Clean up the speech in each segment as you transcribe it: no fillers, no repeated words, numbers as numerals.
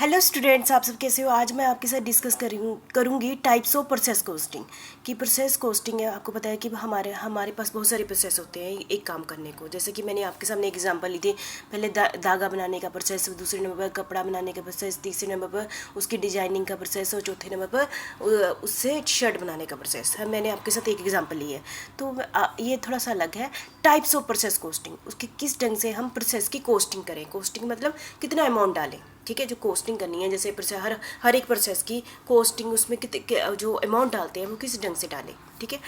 Hello students, आप सब कैसे हो। आज मैं आपके साथ डिस्कस करूँगी टाइप्स ऑफ प्रोसेस कोस्टिंग। कि प्रोसेस कोस्टिंग है, आपको पता है कि हमारे पास बहुत सारे प्रोसेस होते हैं एक काम करने को। जैसे कि मैंने आपके सामने एग्जांपल ली थी, पहले धागा बनाने का प्रोसेस, दूसरे नंबर पर कपड़ा बनाने का प्रोसेस, तीसरे नंबर पर उसकी डिजाइनिंग का प्रोसेस और चौथे नंबर पर उससे शर्ट बनाने का प्रोसेस है। मैंने आपके साथ एक एग्जाम्पल ली है, तो ये थोड़ा सा अलग है। टाइप्स ऑफ प्रोसेस कोस्टिंग, उसके किस ढंग से हम प्रोसेस की कोस्टिंग करें। कोस्टिंग मतलब कितना अमाउंट डालें, ठीक है। जो कोस्टिंग करनी है, जैसे हर एक प्रोसेस की कोस्टिंग, उसमें जो अमाउंट डालते हैं वो किस ढंग से डालें, ठीक है।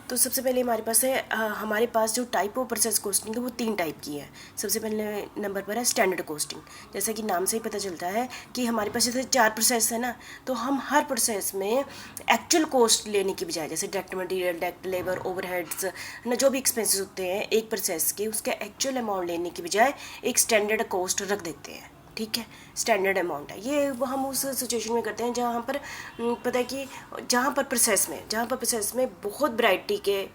तो सबसे पहले हमारे पास जो टाइप ऑफ प्रोसेस कोस्टिंग है वो 3 टाइप की है। सबसे पहले नंबर पर है स्टैंडर्ड कोस्टिंग। जैसा कि नाम से ही पता चलता है कि हमारे पास जैसे 4 प्रोसेस है ना, तो हम हर प्रोसेस में एक्चुअल कॉस्ट लेने की बजाय, जैसे direct material, direct labour, overheads ना, जो भी एक्सपेंसेस होते हैं एक प्रोसेस के, उसका एक्चुअल अमाउंट लेने की बजाय एक स्टैंडर्ड कॉस्ट रख देते हैं, ठीक है। स्टैंडर्ड अमाउंट है ये, हम उस सिचुएशन में करते हैं जहाँ पर पता है कि जहाँ पर प्रोसेस में बहुत वैरायटी के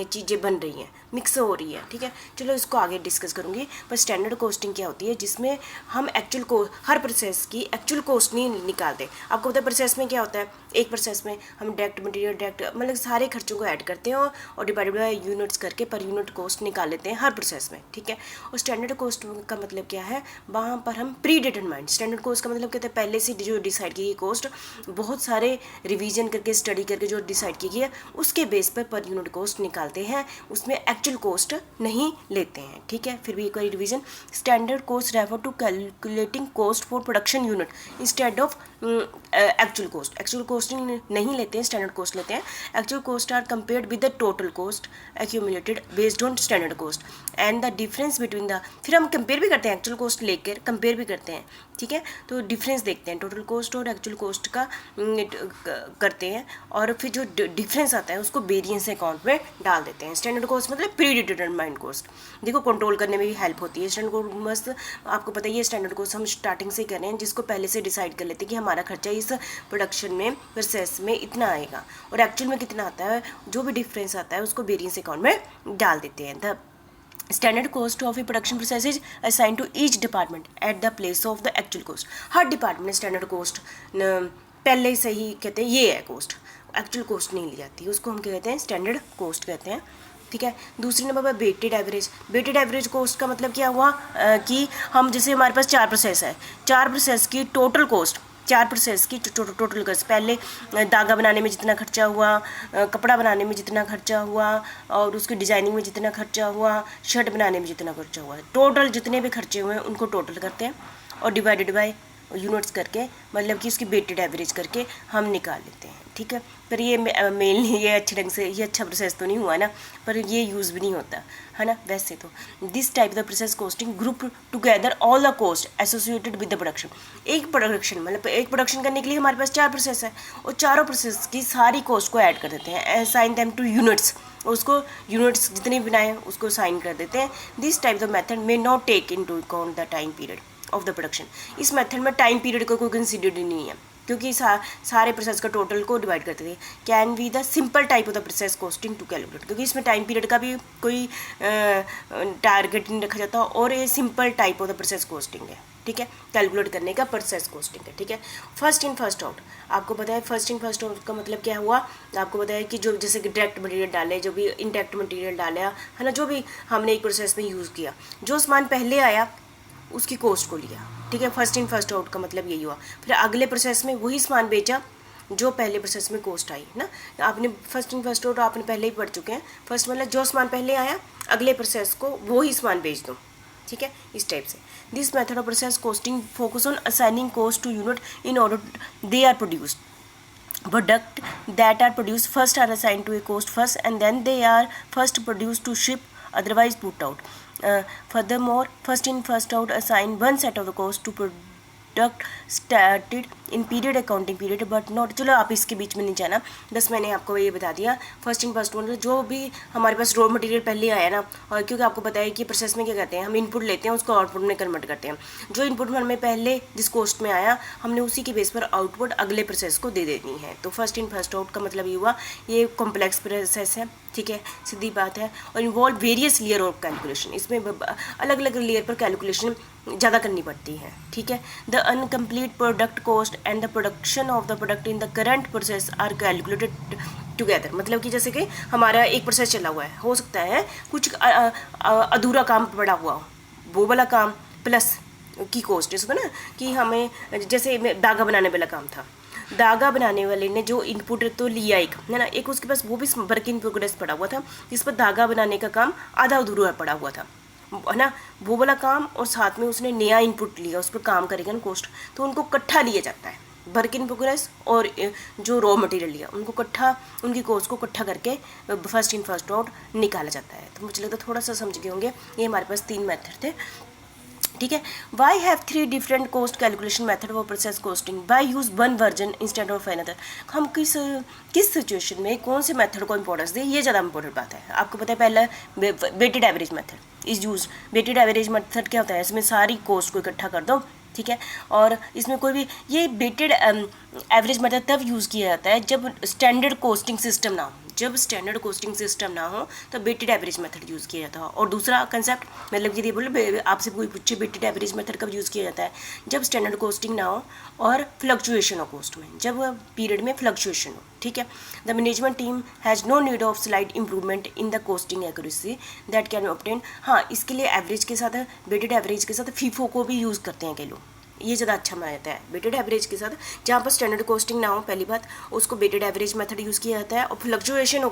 चीज़ें बन रही हैं, मिक्स हो रही है, ठीक है। चलो इसको आगे डिस्कस करूँगी। पर स्टैंडर्ड कोस्टिंग क्या होती है, जिसमें हम एक्चुअल को हर प्रोसेस की एक्चुअल कॉस्ट नहीं निकालते। आपको पता है प्रोसेस में क्या होता है, एक प्रोसेस में हम डायरेक्ट मटेरियल, डायरेक्ट मतलब सारे खर्चों को ऐड करते हैं और डिवाइडेड बाय यूनिट्स करके पर यूनिट कॉस्ट निकाल लेते हैं हर प्रोसेस में, ठीक है। और स्टैंडर्ड कॉस्ट का मतलब क्या है, वहाँ पर हम प्री डिटरमाइंड, स्टैंडर्ड कॉस्ट का मतलब कहते हैं पहले से जो डिसाइड की गई कॉस्ट, बहुत सारे रिवीजन करके स्टडी करके जो डिसाइड की गई है उसके बेस पर यूनिट कॉस्ट निकालते हैं, उसमें एक्चुअल कॉस्ट नहीं लेते हैं, ठीक है। फिर भी एक बार revision, standard cost refer to calculating cost for production unit instead of actual cost. Actual cost नहीं लेते हैं, स्टैंडर्ड कॉस्ट लेते हैं। Actual cost are compared with the total cost accumulated based on standard cost and the difference between the, फिर हम compare भी करते हैं, एक्चुअल कॉस्ट लेकर कंपेयर भी करते हैं, ठीक है। तो डिफरेंस देखते हैं, टोटल कॉस्ट और एक्चुअल कॉस्ट का करते हैं, और फिर जो डिफरेंस आता है उसको वेरिएंस अकाउंट में डाल देते हैं। स्टैंडर्ड कॉस्ट मतलब प्री डिटरमाइंड कॉस्ट, देखो कंट्रोल करने में भी हेल्प होती है। स्टैंडर्ड कॉस्ट मस्त, आपको पता ही है स्टैंडर्ड कॉस्ट हम स्टार्टिंग से कर रहे हैं, जिसको पहले से डिसाइड कर लेते हैं कि हमारा खर्चा इस प्रोडक्शन में प्रोसेस में इतना आएगा और एक्चुअल में कितना आता है, जो भी डिफरेंस आता है उसको वेरिएंस अकाउंट में डाल देते हैं। The standard cost of a production process is assign to each department at the place of the actual cost. हर डिपार्टमेंट में स्टैंडर्ड कॉस्ट पहले से ही कहते हैं ये है कॉस्ट, एक्चुअल कॉस्ट नहीं ली जाती, उसको हम क्या कहते हैं, स्टैंडर्ड कॉस्ट कहते हैं, ठीक है। दूसरे नंबर पर weighted average. Weighted average cost का मतलब क्या हुआ कि हम जैसे हमारे पास 4 प्रोसेस है, 4 प्रोसेस की टोटल कॉस्ट, 4 प्रोसेस की टोटल कॉस्ट, पहले धागा बनाने में जितना खर्चा हुआ, कपड़ा बनाने में जितना खर्चा हुआ और उसकी डिजाइनिंग में जितना खर्चा हुआ, शर्ट बनाने में जितना खर्चा हुआ, टोटल जितने भी खर्चे हुए हैं उनको टोटल करते हैं और डिवाइडेड बाय यूनिट्स करके, मतलब कि उसकी वेटेड एवरेज करके हम निकाल लेते हैं, ठीक है। पर ये मेनली ये अच्छे ढंग से, ये अच्छा प्रोसेस तो नहीं हुआ ना, पर ये यूज़ भी नहीं होता है ना वैसे तो। This type the process costing group together all the cost associated with the production. एक प्रोडक्शन मतलब एक प्रोडक्शन करने के लिए हमारे पास 4 प्रोसेस है और चारों प्रोसेस की सारी कॉस्ट को ऐड कर देते हैं, असाइन देम टू यूनिट्स, उसको यूनिट्स जितने भी बनाए उसको साइन कर देते हैं। This type the method may not take into account the time period of the production. इस मेथड में टाइम पीरियड का कोई कंसिडर्ड नहीं है, क्योंकि सारे प्रोसेस का टोटल को डिवाइड करते थे। Can be the simple type of the process costing to calculate, क्योंकि इसमें टाइम पीरियड का भी कोई टारगेट नहीं रखा जाता और ये simple type of the process costing है, ठीक है। कैलकुलेट करने का प्रोसेस कॉस्टिंग है, ठीक है। फर्स्ट इन फर्स्ट आउट, आपको पता है फर्स्ट इन फर्स्ट आउट का मतलब क्या हुआ, आपको पता है कि जो जैसे कि डायरेक्ट मटेरियल डाले, जो भी इनडायरेक्ट मटेरियल डाला है ना, जो भी हमने एक प्रोसेस में यूज़ किया, जो सामान पहले आया उसकी कॉस्ट को लिया, ठीक है। फर्स्ट इन फर्स्ट आउट का मतलब यही हुआ। फिर अगले प्रोसेस में वही सामान बेचा जो पहले प्रोसेस में कॉस्ट आई ना। आपने फर्स्ट इन फर्स्ट आउट आपने पहले ही पढ़ चुके हैं। फर्स्ट मतलब जो सामान पहले आया अगले प्रोसेस को वही सामान बेच दो, ठीक है, इस टाइप से। This method of process costing focus on assigning cost to unit in order they are produced. Product that are produced first are assigned to a cost first and then they are first produced to ship, otherwise put out. Furthermore, first in first out assign one set of the cost to product started in period accounting period but not, चलो आप इसके बीच में नहीं जाना, बस मैंने आपको ये बता दिया। फर्स्ट इन फर्स्ट आउट जो भी हमारे पास रॉ मटेरियल पहले आया ना, और क्योंकि आपको पता है कि प्रोसेस में क्या कहते हैं, हम इनपुट लेते हैं उसको आउटपुट में कन्वर्ट करते हैं। जो इनपुट हमें पहले जिस कॉस्ट में आया हमने उसी के बेस पर आउटपुट अगले प्रोसेस को दे देनी है। तो फर्स्ट इन फर्स्ट आउट का मतलब ये हुआ, ये कॉम्प्लेक्स प्रोसेस है, ठीक है, सीधी बात है। और involve various layer of calculation, इसमें अलग अलग लेयर पर कैलकुलेशन ज़्यादा करनी पड़ती है, ठीक है। The uncomplete product cost and the production of the product in the current process are calculated together. मतलब कि जैसे कि हमारा एक प्रोसेस चला हुआ है, हो सकता है कुछ अधूरा काम पड़ा हुआ हो, वो वाला काम प्लस की कॉस्ट, इसको ना कि हमें जैसे धागा बनाने वाला काम था, धागा बनाने वाले ने जो इनपुट तो लिया एक, है ना, एक उसके पास वो भी वर्क इन प्रोग्रेस पड़ा हुआ था, जिस पर धागा बनाने का काम आधा अधूरा पड़ा हुआ था, है ना, वो वाला काम, और साथ में उसने नया इनपुट लिया, उस पर काम करेगा ना कॉस्ट, तो उनको इकट्ठा लिया जाता है। वर्क इन प्रोग्रेस और जो रॉ मटेरियल लिया, उनको इकट्ठा, उनकी कॉस्ट को इकट्ठा करके फर्स्ट इन फर्स्ट आउट निकाला जाता है। तो मुझे लगता है थोड़ा सा समझ गए होंगे। ये हमारे पास 3 मेथड थे, ठीक है। Why have 3 different cost calculation method for process costing, why use one version instead of another. हम किस सिचुएशन में कौन से मेथड को इंपॉर्टेंस दें, ये ज़्यादा इंपॉर्टेंट बात है। आपको पता है पहला weighted average method is use. Weighted average method क्या होता है, इसमें सारी कॉस्ट को इकट्ठा कर दो, ठीक है, और इसमें कोई भी, ये वेटेड एवरेज मेथड तब यूज़ किया जाता है जब स्टैंडर्ड कॉस्टिंग सिस्टम ना हो। जब स्टैंडर्ड कॉस्टिंग सिस्टम ना हो तो वेटेड एवरेज मेथड यूज़ किया जाता है। और दूसरा कंसेप्ट, मतलब यदि बोले आपसे कोई पूछे वेटेड एवरेज मेथड कब यूज़ किया जाता है, जब स्टैंडर्ड कॉस्टिंग ना हो और फ्लक्चुएशन हो कॉस्ट में, जब पीरियड में फ्लक्चुएशन हो, ठीक है। The management team has no need of slide improvement in the costing accuracy that can obtain. हाँ, इसके लिए एवरेज के साथ, वेटेड एवरेज के साथ फीफो को भी यूज़ करते हैं कई लोग, ये ज़्यादा अच्छा माना जाता है वेटेड एवरेज के साथ। जहाँ पर स्टैंडर्ड कॉस्टिंग ना हो, पहली बात, उसको वेटेड एवरेज मेथड यूज़ किया जाता है, और फ्लक्चुएशन हो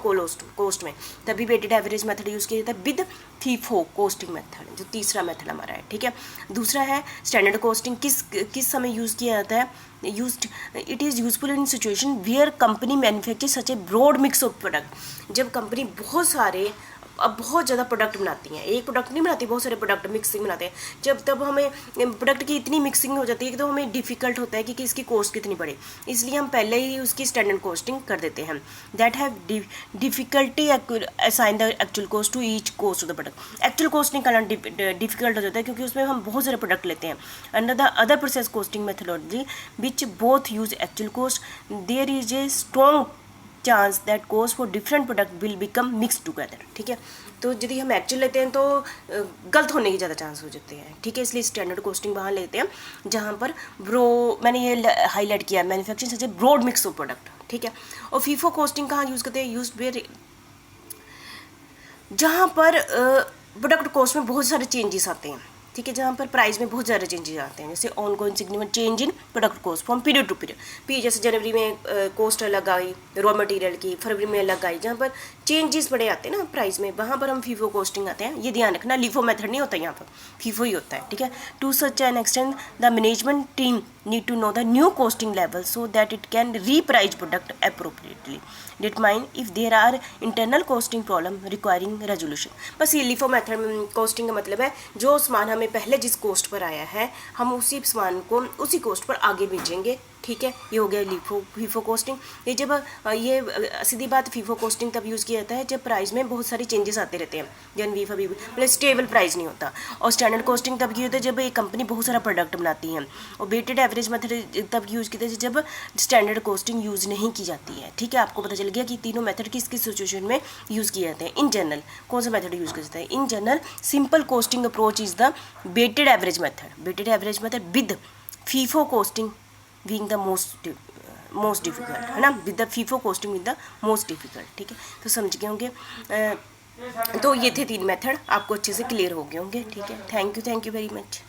कॉस्ट में तभी वेटेड एवरेज मेथड यूज़ किया जाता है विद फीफो कॉस्टिंग मेथड, जो तीसरा मेथड हमारा है, ठीक है। दूसरा है स्टैंडर्ड कॉस्टिंग किस समय यूज़ किया जाता है, it is useful in situation where company manufacture such a broad mix of product. जब कंपनी बहुत सारे, अब बहुत ज़्यादा प्रोडक्ट बनाती हैं, एक प्रोडक्ट नहीं बनाती, बहुत सारे प्रोडक्ट मिक्सिंग बनाते हैं, जब तब हमें प्रोडक्ट की इतनी मिक्सिंग हो जाती है कि तो हमें डिफ़िकल्ट होता है कि इसकी कॉस्ट कितनी पड़े, इसलिए हम पहले ही उसकी स्टैंडर्ड कॉस्टिंग कर देते हैं। That have difficulty assign the actual cost to each cost of the product. Actual cost निकालना डिफिकल्ट हो जाता है क्योंकि उसमें हम बहुत सारे प्रोडक्ट लेते हैं। Under the other process costing methodology which both use actual cost, there is a strong chance that cost for different product will become mix together, ठीक है। तो यदि हम एक्चुअल लेते हैं तो गलत होने की ज़्यादा चांस हो जाते हैं, ठीक है, इसलिए स्टैंडर्ड कॉस्टिंग वहाँ लेते हैं जहाँ पर मैंने ये हाईलाइट किया, manufacturing such a broad mix of product, ठीक है। और फीफो कॉस्टिंग कहाँ यूज़ करते हैं, यूज वेयर, जहाँ पर प्रोडक्ट कॉस्ट में बहुत सारे चेंजेस आते हैं, ठीक है, जहाँ पर प्राइस में बहुत ज़्यादा चेंजेस आते हैं, जैसे ongoing significant change in product cost from period to period. जैसे जनवरी में कॉस्ट अलग आई रॉ मटेरियल की, फरवरी में अलग आई, जहाँ पर चेंजेस बड़े आते हैं ना प्राइस में, वहाँ पर हम फीफो कॉस्टिंग आते हैं। ये ध्यान रखना, लिफो मेथड नहीं होता यहाँ पर, फीफो ही होता है, ठीक है। To such an extent the management team need to know the new costing level so that it can reprice product appropriately, determine if there are internal costing problem requiring resolution. बस ये LIFO method costing का मतलब है, जो सामान हमें पहले जिस कॉस्ट पर आया है हम उसी सामान को उसी कॉस्ट पर आगे बेचेंगे, ठीक है। ये हो गया फीफो कॉस्टिंग। ये जब ये सीधी बात, फीफो कॉस्टिंग तब यूज़ किया जाता है जब प्राइस में बहुत सारे चेंजेस आते रहते हैं, जन वीफा भी मतलब स्टेबल प्राइस नहीं होता। और स्टैंडर्ड कॉस्टिंग तब की होता है जब एक कंपनी बहुत सारा प्रोडक्ट बनाती है। और वेटेड एवरेज मेथड तब यूज़ किया जाता है जब स्टैंडर्ड कॉस्टिंग यूज़ नहीं की जाती है, ठीक है। आपको पता चल गया कि तीनों मेथड किस किस सिचुएशन में यूज़ किए जाते हैं। इन जनरल कौन सा मेथड यूज़ किया जाता है, in general simple costing approach is the weighted average method, weighted average method with FIFO costing being the most difficult, है ना, with the FIFO costing with the most difficult, ठीक है। तो समझ गए होंगे। तो ये थे 3 मेथड, आपको अच्छे से क्लियर हो गए होंगे, ठीक है। Thank you very much.